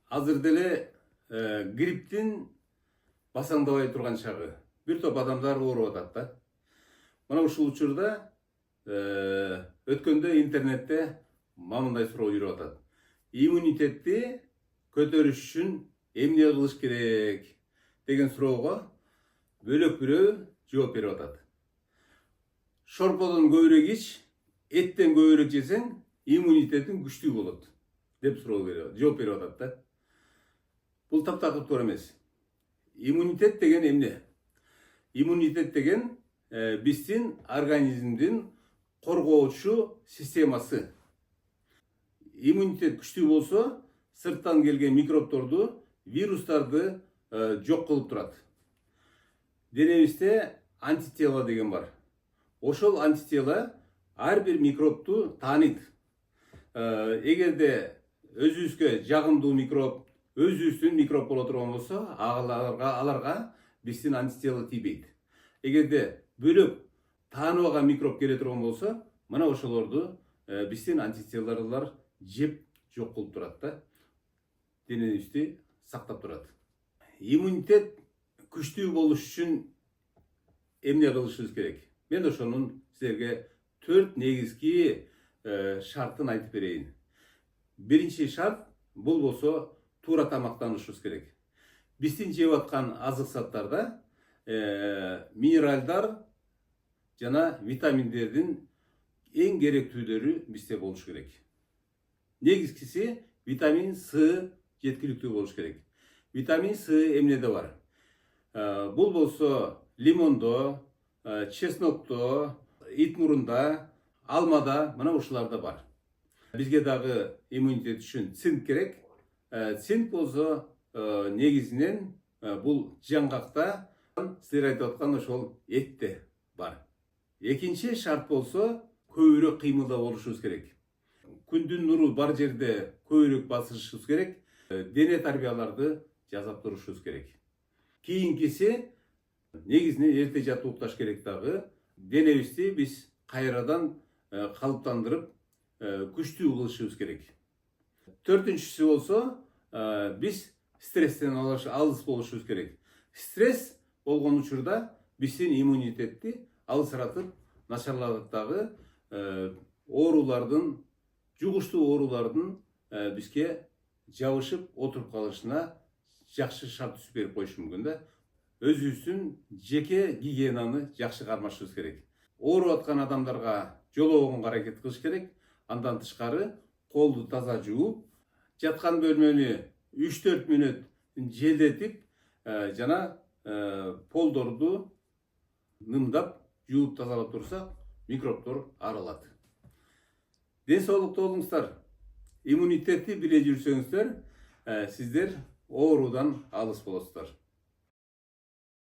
Азыр деле грипптин басаңдабай турган чагы. Бир топ адамдар ооруп атат да. Мына ушул учурда өткөндө интернетте мындай суроо жүрүп атат. Иммунитетти көтөрүш үчүн эмне кылыш керек деген суроого бөлөк бирөө жооп берип атат. Шорподон көбүрөөк ич, эттен көбүрөөк жесең иммунитетиң күчтүү болот деп жооп берип атат да. Бул таптакыр туура эмес. Иммунитет деген эмне? Иммунитет деген биздин организмдин коргоочу системасы. Иммунитет күчтүү болсо, сырттан келген микробторду, вирустарды жок кылып турат. Денебизде антитела деген бар. Ошол антитела ар бир микробту тааныйт. Эгерде өзүбүзгө жагымдуу микроб, өзүбүздүн микроб боло турган болсо, аларга биздин антитела тийбейт. Эгерде бөлөк тааныбаган микроб келе турган болсо, мына ошолорду биздин антителалар жеп жок кылып турат да. Денебизди сактап турат. Иммунитет күчтүү болуш үчүн эмне кылышыбыз керек? Мен ошонун силерге 4 негизги шартын айтып берейин. Биринчи шарт бул болсо туура тамактанышыбыз керек. Биздин жеп аткан азык заттарда минералдар жана витаминдердин эң керектүүлөрү бизде болуш керек. Негизгиси витамин С жеткиликтүү болуш керек. Витамин С эмнеде бар? Бул болсо лимондо, чеснокто, ит мурунда, алмада, мына ушуларда бар. Бизге дагы иммунитет үчүн цинк керек. Цинк болсо негизинен бул жаңгакта, силер айтып аткан ошол этте бар. Экинчи шарт болсо көбүрөөк кыймылда болушубуз керек. Күндүн нуру бар жерде көбүрөөк басышыбыз керек. Дене тарбияларды жасап турушубуз керек. Кийинкиси негизинен эрте жатып укташ керек дагы. Денебизди биз кайрадан калыптандырып күчтүү кылышыбыз керек. Төртүнчүсү болсо биз стресстен алыс болушубуз керек. Стресс болгон учурда биздин иммунитетти алысыратып, начарлатып дагы оорулардын, жугуштуу оорулардын бизге жабышып отуруп калышына жакшы шарт түзүп берип коюшу мүмкүн да. Өзүбүздүн жеке гигиенаны жакшы кармашыбыз керек. Ооруп аткан адамдарга жолобогонго аракет кылыш керек. Андан тышкары колду таза жууп, жаткан бөлмөнү 3-4 мүнөт желдетип, жана полдорду нымдап, жууп тазалап турсак, микробдор арылат. Ден соолукта болуңуздар. Иммунитетти биле жүрсөңүздөр, сиздер оорудан алыс болосуздар.